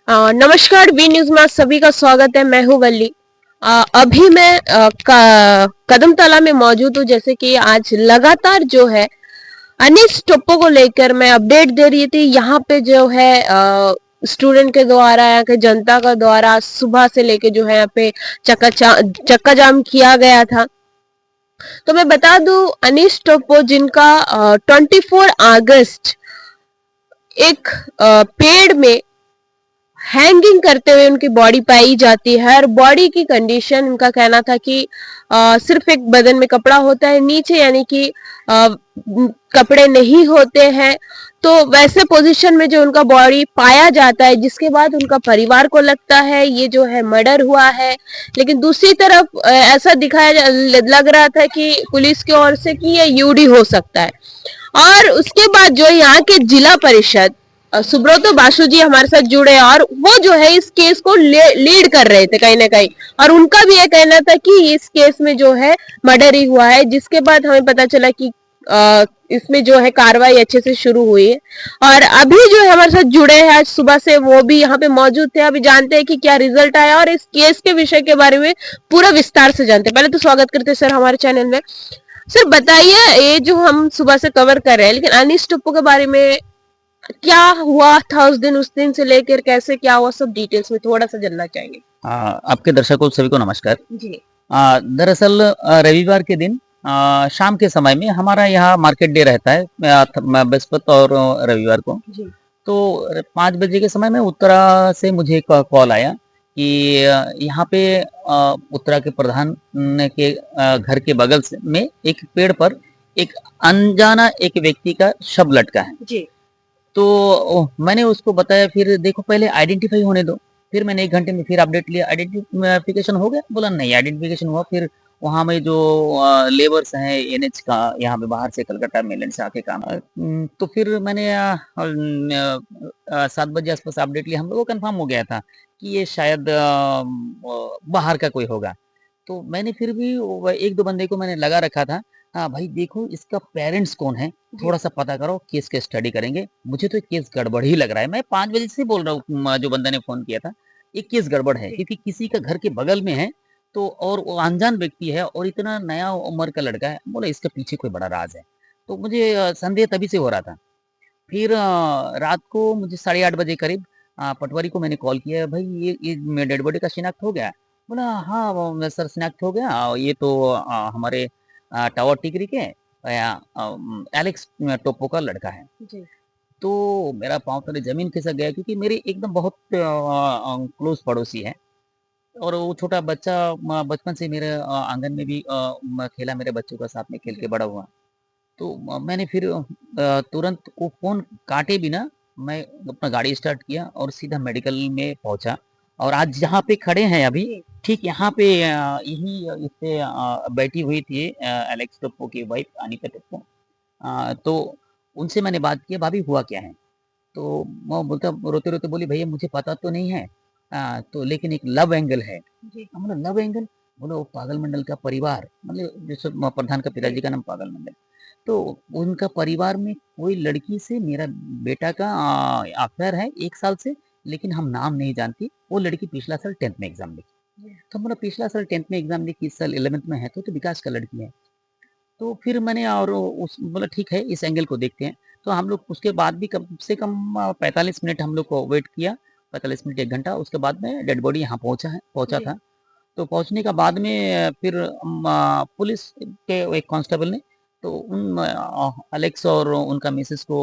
नमस्कार, V news में आप सभी का स्वागत है। मैं हूं वल्ली। अभी मैं कदमतला में मौजूद हूं। जैसे कि आज लगातार जो है अनिस टोप्पो को लेकर मैं अपडेट दे रही थी। यहाँ पे जो है स्टूडेंट के द्वारा, यहाँ के जनता का द्वारा सुबह से लेके जो है यहाँ पे चक्का जाम किया गया था। तो मैं बता दूं, अनिस टोप्पो जिनका 24 अगस्त एक पेड़ में हैंगिंग करते हुए उनकी बॉडी पाई जाती है और बॉडी की कंडीशन, उनका कहना था कि सिर्फ एक बदन में कपड़ा होता है, नीचे यानी कि कपड़े नहीं होते हैं। तो वैसे पोजीशन में जो उनका बॉडी पाया जाता है, जिसके बाद उनका परिवार को लगता है ये जो है मर्डर हुआ है। लेकिन दूसरी तरफ ऐसा लग रहा था कि पुलिस की ओर से कि ये यूडी हो सकता है। और उसके बाद जो यहाँ के जिला परिषद सुब्रतो बासु जी हमारे साथ जुड़े और वो जो है इस केस को लीड कर रहे थे कहीं ना कहीं। और उनका भी ये कहना था कि इस केस में जो है मर्डर ही हुआ है, जिसके बाद हमें पता चला कि इसमें जो है कार्रवाई अच्छे से शुरू हुई है। और अभी जो है हमारे साथ जुड़े हैं आज सुबह से, वो भी यहाँ पे मौजूद थे। अभी जानते हैं कि क्या रिजल्ट आया और इस केस के विषय के बारे में पूरा विस्तार से जानते हैं। पहले तो स्वागत करते हैं सर हमारे चैनल में। सर बताइए, ये जो हम सुबह से कवर कर रहे हैं, लेकिन अनिस टप्पू के बारे में क्या हुआ था उस दिन से लेकर कैसे क्या हुआ, सब डिटेल्स में थोड़ा सा जानना चाहेंगे। आपके दर्शकों सभी को नमस्कार। जी। दरअसल रविवार के दिन शाम के समय में हमारा यहाँ मार्केट डे रहता है, बृहस्पति और रविवार को। जी। तो 5 बजे के समय में उत्तरा से मुझे एक कॉल आया कि यहाँ पे उत्तरा के प्रधान के घर के बगल से में एक पेड़ पर एक अनजाना एक व्यक्ति का शव लटका है। जी। तो मैंने उसको बताया, फिर देखो पहले आइडेंटिफाई होने दो। फिर मैंने 1 घंटे में फिर अपडेट लिया, आइडेंटिफिकेशन हो गया? बोला नहीं, आइडेंटिफिकेशन हुआ। फिर वहाँ में जो लेबर्स हैं एनएच का, यहाँ पे बाहर से कलकत्ता मेलैंड से आके काम तो फिर मैंने 7 बजे आसपास अपडेट लिया। हम लोगों को कंफर्म हो गया था कि ये शायद बाहर का कोई होगा। तो मैंने फिर भी 1-2 बंदे को मैंने लगा रखा था। हाँ भाई देखो, इसका पेरेंट्स कौन है, थोड़ा-सा पता करो, केस का स्टडी करेंगे। मुझे तो ये केस गड़बड़ ही लग रहा है। मैं 5 बजे से बोल रहा हूँ, जो बंदे ने फ़ोन किया था, ये केस गड़बड़ है, क्योंकि किसी का घर के बगल में है, तो और वो अनजान व्यक्ति है और इतना नया उम्र का लड़का है। बोला इसके पीछे कोई बड़ा राज़ है। तो मुझे संदेह तभी से हो रहा था। फिर रात को मुझे साढ़े 8 बजे करीब पटवारी को मैंने कॉल किया, भाई ये डेड बॉडी का शिनाख्त हो गया? बोला हाँ सर, शिनाख्त हो गया। ये तो हमारे टावर टिकरी के एलेक्स टोप्पो का लड़का है। जी। तो मेरा पाँव तले ज़मीन खिसक गया, क्योंकि मेरी एकदम बहुत क्लोज़ पड़ोसी है और वो छोटा बच्चा बचपन से मेरे आँगन में भी खेला, मेरे बच्चों के साथ में खेल के बड़ा हुआ। तो मैंने फिर तुरंत वो फ़ोन काटे बिना मैं अपना गाड़ी स्टार्ट किया और सीधा मेडिकल में पहुँचा। और आज जहाँ पे खड़े हैं अभी, जी। ठीक यहाँ पे यही इस पे बैठी हुई थी एलेक्स टोप्पो की वाइफ़ अनीता टोप्पो। तो उनसे मैंने बात की, भाभी हुआ क्या है? तो वो बोलता, रोते-रोते बोली, भैया मुझे पता तो नहीं है, तो लेकिन एक लव एंगल है। जी। हम बोला लव एंगल? बोले वो पागल मंडल का परिवार, मतलब जैसे प्रधान का पिताजी का नाम पागल मंडल। तो उनका परिवार में कोई लड़की से मेरा बेटा का अफ़ेयर है 1 साल से, लेकिन हम नाम नहीं जानती। वो लड़की पिछला साल 10th में एग्ज़ाम लिखी। तो बोला पिछला साल 10th में एग्ज़ाम लिखी, इस साल 11th में है, तो विकास का लड़की है। तो फिर मैंने और उस बोला ठीक है, इस एंगल को देखते हैं। तो हम लोग उसके बाद भी कम से कम 45 मिनट हम लोग को वेट किया, 45 मिनट 1 घंटा। उसके बाद में डेड बॉडी यहाँ पहुँचा जी। था। तो पहुँचने के बाद में फिर पुलिस के एक कांस्टेबल ने तो एलेक्स और उनका मिसेस को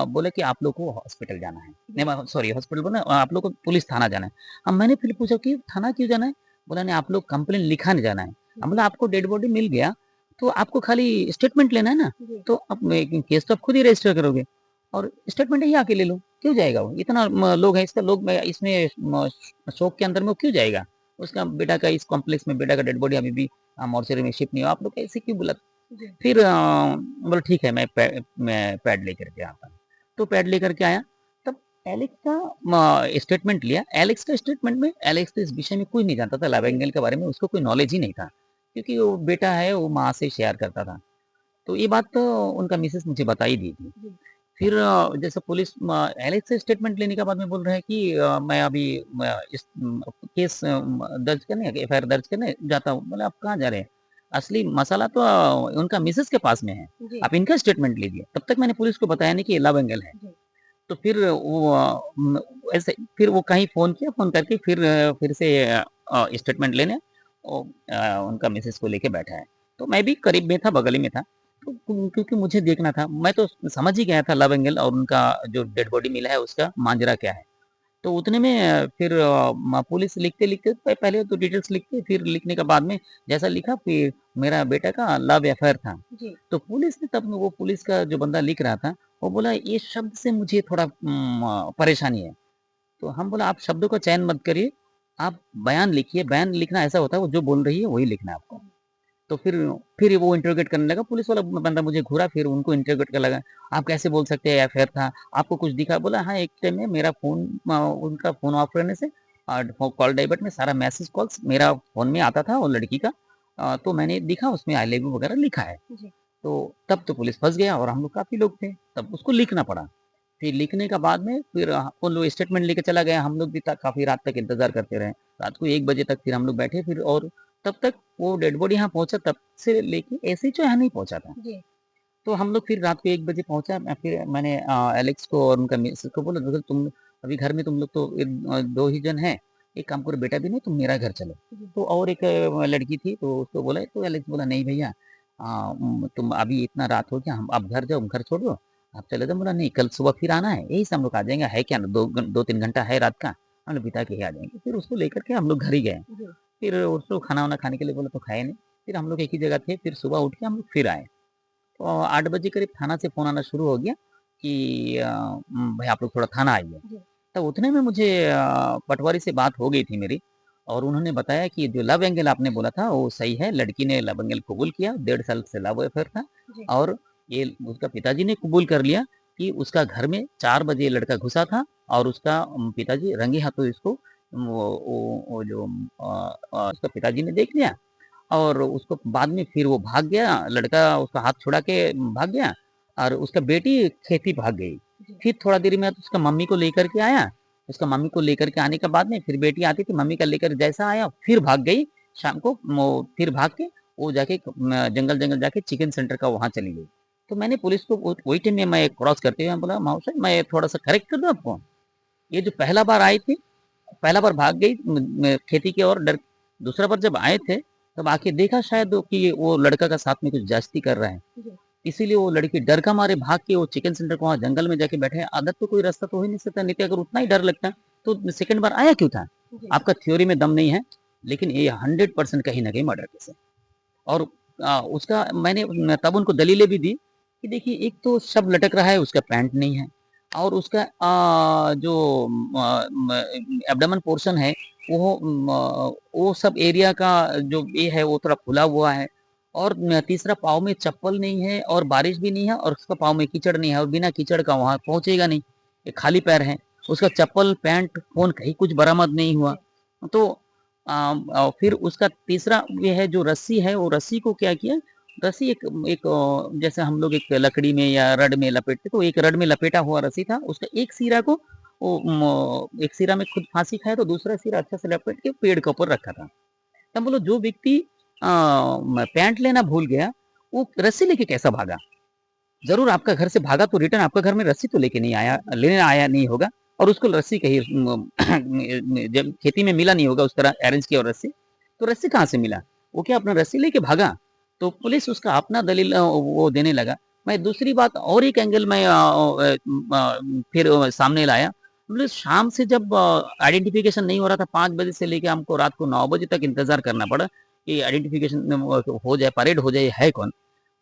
बोला कि आप लोग को हॉस्पिटल जाना है। नहीं, मैं सॉरी, हॉस्पिटल बोला, आप लोग को पुलिस थाना जाना है। अब मैंने फिर पूछा कि थाना क्यों जाना है? बोला नहीं, आप लोग कंप्लेंट लिखाने जाना है। हम बोला आपको डेड बॉडी मिल गया, तो आपको खाली स्टेटमेंट लेना है ना, जी। तो अब केस तो आप खुद ही रजिस्टर करोगे और स्टेटमेंट यहीं आके ले लो। क्यों जाएगा वो? इतना लोग हैं, इसका लोग में इसमें शोक के अंदर में वो क्यों जाएगा? उसका बेटा का इस कॉम्प्लेक्स में बेटा का डेड बॉडी अभी भी मॉर्चरी में शिफ्ट नहीं हुआ, आप लोग ऐसे क्यों बुला? जी। फिर बोला ठीक है, मैं पैड लेकर के आता हूँ। तो पैड लेकर के आया, तब एलेक्स का स्टेटमेंट लिया। एलेक्स का स्टेटमेंट में एलेक्स तो इस विषय में कुछ नहीं जानता था, लव एंगल के बारे में उसको कोई नॉलेज ही नहीं था, क्योंकि वो बेटा है, वो माँ से शेयर करता था। तो ये बात तो उनका मिसेस मुझे बता ही दी थी। फिर जैसे पुलिस एलेक्स से स्टेटमेंट लेने के बाद में बोल रहे हैं कि मैं अभी इस केस दर्ज करने एफआईआर दर्ज करने जाता हूँ। बोला आप कहाँ जा रहे हैं? असली मसाला तो उनका मिसेस के पास में है। जी, आप इनका स्टेटमेंट लीजिए। तब तक मैंने पुलिस को बताया नहीं कि ये लव एंगल है। जी, तो फिर वो ऐसे फिर वो कहीं फ़ोन किया, फ़ोन करके फिर से स्टेटमेंट लेने उनका मिसेस को लेके बैठा है। तो मैं भी करीब में था, बगल ही में था। तो क्योंकि मुझे देखना था, मैं तो समझ ही गया था लव एंगल और उनका जो डेड बॉडी मिला है उसका माजरा क्या है। तो उतने में फिर पुलिस लिखते-लिखते पहले तो डिटेल्स लिखते, फिर लिखने के बाद में जैसा लिखा फिर मेरा बेटा का लव अफेयर था। जी, तो पुलिस ने तब वो पुलिस का जो बंदा लिख रहा था, वो बोला ये शब्द से मुझे थोड़ा परेशानी है। तो हम बोला आप शब्दों का चयन मत करिए, आप बयान लिखिए, बयान लिखना ऐसा होता है वो जो बोल रही है वही लिखना है आपको। तो फिर वो इंटरोगेट करने लगा, पुलिस वाला बंदा मुझे घूरा फिर उनको इंटरोगेट करने लगा। आप कैसे बोल सकते हैं अफेयर था? आपको कुछ दिखा? बोला हाँ, एक टाइम में मेरा फ़ोन उनका फ़ोन ऑफ रहने से कॉल डाइवर्ट में सारा मैसेज कॉल्स मेरा फ़ोन में आता था वो लड़की का। तो मैंने देखा उसमें आई लव यू वगैरह लिखा है। जी, तो तब तो पुलिस फँस गया और हम लोग काफ़ी लोग थे, तब उसको लिखना पड़ा। फिर लिखने के बाद में फिर वो लोग स्टेटमेंट लेके चला गया, हम लोग भी काफ़ी रात तक इंतज़ार करते रहे। रात को 1 बजे तक फिर हम लोग बैठे फिर और तब तक वो डेड बॉडी यहाँ पहुँचा तब से लेके एसएचओ यहाँ नहीं पहुँचा था। जी, तो हम लोग फिर रात को 1 बजे पहुँचा फिर मैंने एलेक्स को और उनका मिसेस को बोला देखो तुम अभी घर में तुम लोग तो 2 ही जन हैं, एक काम करो बेटा भी नहीं तुम मेरा घर चलो। जी, तो और एक लड़की थी तो उसको बोला तो एलेक्स बोला नहीं भैया तुम अभी इतना रात हो गया हम आप घर जाओ घर छोड़ दो, आप चले जाओ। बोला नहीं कल सुबह फिर आना है, यही से हम लोग आ जाएँगे, है क्या 2-3 घंटा है रात का, हम लोग बिता के ही आ जाएँगे। फिर उसको लेकर के हम लोग घर ही गए। जी, फिर उसको खाना-वाना खाने के लिए बोला तो खाए नहीं। फिर हम लोग एक ही जगह थे, फिर सुबह उठ के हम लोग फिर आए। तो 8 बजे करीब थाना से फ़ोन आना शुरू हो गया कि भाई आप लोग थोड़ा थाना आइए। जी, तो उतने में मुझे पटवारी से बात हो गई थी मेरी और उन्होंने बताया कि जो लव एंगल आपने बोला था वो सही है, लड़की ने लव एंगल कबूल किया, 1.5 साल से लव अफेयर था जी, और ये उसका पिताजी ने कबूल कर लिया कि उसका घर में 4 बजे लड़का घुसा था और उसका पिताजी रंगे हाथों इसको वो जो उसका पिताजी ने देख लिया और उसको बाद में फिर वो भाग गया, लड़का उसका हाथ छुड़ा के भाग गया और उसका बेटी खेती भाग गई। जी, फिर थोड़ा देर में उसका मम्मी को लेकर के आया, उसका मम्मी को लेकर के आने के बाद में फिर बेटी आती थी, मम्मी का लेकर जैसा आया फिर भाग गई, शाम को वो फिर भाग के वो जाके जंगल-जंगल जाके चिकन सेंटर का वहाँ चली गई। तो मैंने पुलिस को वही टाइम में मैं क्रॉस करते हुए बोला, "माँ साहब मैं थोड़ा-सा करेक्ट कर दूँ आपको? ये जो पहला बार आई थी पहला बार भाग गई खेती की ओर डर दूसरा बार जब आए थे, तब आके देखा शायद कि वो लड़का का साथ में कुछ जास्ती कर रहा है। जी, इसीलिए वो लड़की डर का मारे भाग के वो चिकन सेंटर को वहाँ जंगल में जाके बैठे हैं। आदत तो कोई रास्ता तो हो ही नहीं सकता, नहीं तो अगर उतना ही डर लगता, तो सेकंड बार आया क्यों था? जी, आपका थ्योरी में दम नहीं है, लेकिन ये 100% कहीं न कहीं मर्डर केस है। और उसका मैंने तब उनको दलीलें भी दी कि देखिए एक तो शव लटक रहा है, उसका पैंट नहीं है और उसका जो एब्डोमेन पोर्शन है वो सब एरिया का जो ये है वो थोड़ा फूला हुआ है और तीसरा पाँव में चप्पल नहीं है और बारिश भी नहीं है और उसका पाँव में कीचड़ नहीं है और बिना कीचड़ का वहाँ पहुँचेगा नहीं, ये खाली पैर है। उसका चप्पल, पैंट, फ़ोन कहीं कुछ बरामद नहीं हुआ। जी, तो फिर उसका तीसरा ये है जो रस्सी है, वो रस्सी को क्या किया, रस्सी एक एक जैसे हम लोग एक लकड़ी में या रड में लपेटते, तो एक रड में लपेटा हुआ रस्सी था, उसका एक सिरा को वो एक सिरा में खुद फांसी खाया, तो दूसरा सिरा अच्छे से लपेट के पेड़ के ऊपर रखा था। तब बोलो जो व्यक्ति पैंट लेना भूल गया, वो रस्सी लेके कैसा भागा? ज़रूर आपका घर से भागा तो रिटर्न आपका घर में रस्सी तो लेके नहीं आया लेने आया नहीं होगा और उसको रस्सी कहीं जब खेती में मिला नहीं होगा उस तरह अरेंज किया और रस्सी, तो रस्सी कहाँ से मिला? वो क्या अपना रस्सी लेके भागा? तो पुलिस उसका अपना दलील वो देने लगा। मैं दूसरी बात और एक एंगल में फिर सामने लाया। मतलब शाम से जब आइडेंटिफिकेशन नहीं हो रहा था 5 बजे से लेके हमको रात को 9 बजे तक इंतज़ार करना पड़ा कि आइडेंटिफिकेशन हो जाए, परेड हो जाए, है कौन?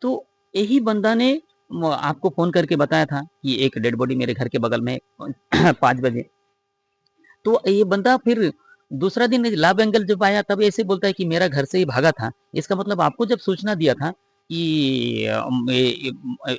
तो यही बंदा ने आपको फ़ोन करके बताया था कि एक डेड बॉडी मेरे घर के बगल में 5 बजे। तो ये बंदा फिर दूसरा दिन लव एंगल जब आया तब ऐसे बोलता है कि मेरा घर से ही भागा था। इसका मतलब आपको जब सूचना दिया था कि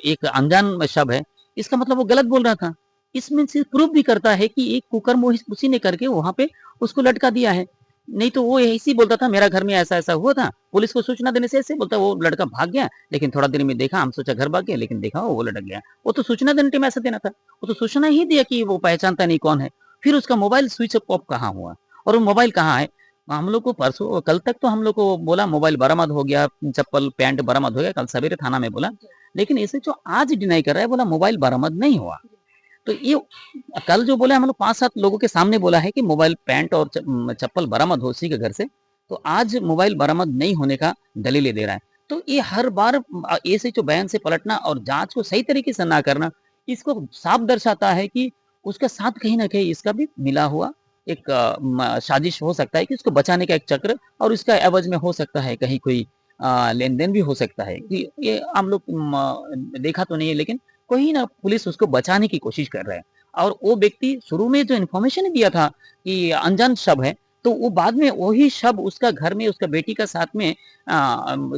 एक अनजान शव है, इसका मतलब वो गलत बोल रहा था। इसमें से प्रूव भी करता है कि एक कुकर्म उसी ने करके वहाँ पे उसको लटका दिया है। नहीं तो वो ऐसे ही बोलता था मेरा घर में ऐसा-ऐसा हुआ था, पुलिस को सूचना देने से ऐसे बोलता वो लड़का भाग गया, लेकिन थोड़ा देर में देखा हम सोचा घर भाग गया लेकिन देखा वो लटक गया। वो तो सूचना देने टाइम ऐसा देना था, वो तो सूचना ही दिया कि वो पहचानता नहीं कौन है। फिर उसका मोबाइल स्विच ऑफ कहाँ हुआ और वो मोबाइल कहाँ है? हम लोग को परसों कल तक तो हम लोग को बोला मोबाइल बरामद हो गया, चप्पल, पैंट बरामद हो गया, कल सवेरे थाना में बोला। लेकिन इसे जो आज डिनाई कर रहा है बोला मोबाइल बरामद नहीं हुआ। तो ये कल जो बोला हम लोग 5-7 लोगों के सामने बोला है कि मोबाइल, पैंट और चप्पल बरामद हो उसी के घर से। तो आज मोबाइल बरामद नहीं होने का दलीलें दे रहा है। तो ये हर बार ऐसे जो बयान से पलटना और जाँच को सही तरीके से ना करना, इसको साफ दर्शाता है कि उसका साथ कहीं न कहीं इसका भी मिला हुआ एक साजिश हो सकता है कि उसको बचाने का एक चक्र और इसका एवज़ में हो सकता है कहीं कोई लेन-देन भी हो सकता है कि ये हम लोग देखा तो नहीं है लेकिन कहीं ना पुलिस उसको बचाने की कोशिश कर रहा है और वो व्यक्ति शुरू में जो इन्फॉर्मेशन दिया था कि अनजान शव है तो वो बाद में वही शव उसका घर में उसका बेटी का साथ में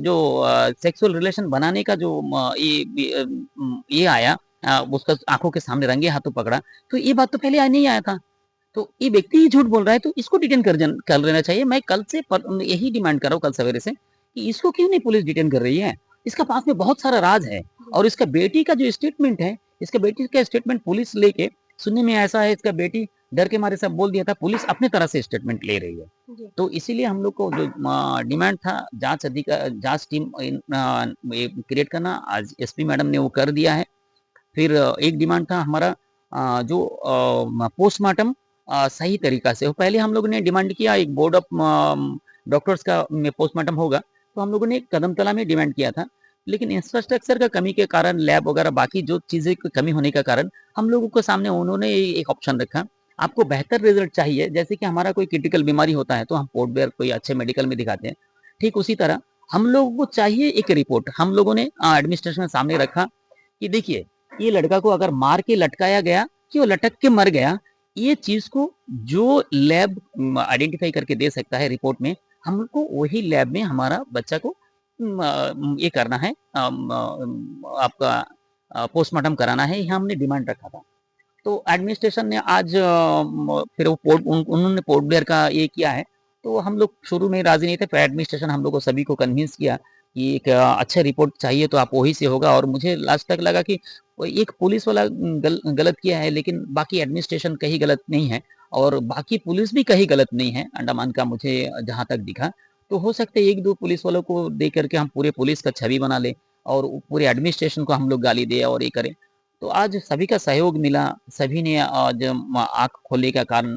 जो सेक्सुअल रिलेशन बनाने का जो ये आया उसका आंखों के सामने रंगे हाथों पकड़ा तो ये बात तो पहले नहीं आया था तो ये व्यक्ति ही झूठ बोल रहा है तो इसको डिटेन कर लेना चाहिए मैं कल से यही डिमांड कर रहा हूँ कल सवेरे से कि इसको क्यों नहीं पुलिस डिटेन कर रही है इसका पास में बहुत सारा राज है और इसका बेटी का जो स्टेटमेंट है इसका बेटी का स्टेटमेंट पुलिस लेके सुनने में ऐसा है इसका बेटी डर के मारे सब बोल दिया था पुलिस अपने तरह से स्टेटमेंट ले रही है तो इसीलिए हम लोग को जो डिमांड था जांच टीम क्रिएट करना आज एसपी मैडम ने वो कर दिया है फिर एक डिमांड था हमारा जो पोस्टमार्टम सही तरीका से हो पहले हम लोगों ने डिमांड किया एक बोर्ड ऑफ डॉक्टर्स का में पोस्टमार्टम होगा तो हम लोगों ने कदमतला में डिमांड किया था लेकिन इंफ्रास्ट्रक्चर का कमी के कारण लैब वगैरह बाकी जो चीज़ें की कमी होने के कारण हम लोगों के सामने उन्होंने एक ऑप्शन रखा आपको बेहतर रिजल्ट चाहिए जैसे कि हमारा कोई क्रिटिकल बीमारी होता है तो हम पोर्ट ब्लेयर कोई अच्छे मेडिकल में दिखाते हैं ठीक उसी तरह हम लोगों को चाहिए एक रिपोर्ट हम लोगों ने एडमिनिस्ट्रेशन के सामने रखा कि देखिए ये लड़का को अगर मार के लटकाया गया कि वो लटक के मर गया ये चीज को जो लैब आइडेंटिफाई करके दे सकता है रिपोर्ट में हमको वही लैब में हमारा बच्चा को ये करना है आपका पोस्टमार्टम कराना है ये हमने डिमांड रखा था तो एडमिनिस्ट्रेशन ने आज फिर वो उन्होंने पोर्ट ब्लेयर का ये किया है तो हम लोग शुरू में राजी नहीं थे फिर एडमिनिस्ट्रेशन हम लोग को सभी को कन्विंस किया कि एक अच्छा रिपोर्ट चाहिए तो आप वही से होगा और मुझे लास्ट तक लगा कि एक पुलिस वाला गलत किया है लेकिन बाकी एडमिनिस्ट्रेशन कहीं गलत नहीं है और बाकी पुलिस भी कहीं गलत नहीं है अंडमान का मुझे जहां तक दिखा तो हो सकता है एक दो पुलिस वालों को दे करके हम पूरे पुलिस का छवि बना ले और पूरे एडमिनिस्ट्रेशन को हम लोग गाली दे और ये करें तो आज सभी का सहयोग मिला सभी ने आज आंख खोलने का कारण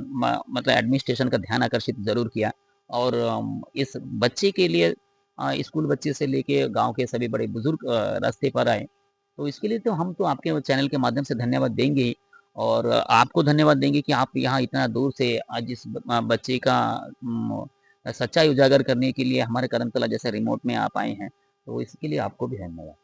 मतलब एडमिनिस्ट्रेशन का ध्यान आकर्षित जरूर किया और इस बच्चे के लिए स्कूल बच्चे से लेके गांव के सभी बड़े बुजुर्ग रास्ते पर आए तो इसके लिए तो हम तो आपके चैनल के माध्यम से धन्यवाद देंगे ही और आपको धन्यवाद देंगे कि आप यहाँ इतना दूर से आज इस बच्चे का सच्चाई उजागर करने के लिए हमारे करमतला जैसे रिमोट में आप आए हैं तो इसके लिए आपको भी धन्यवाद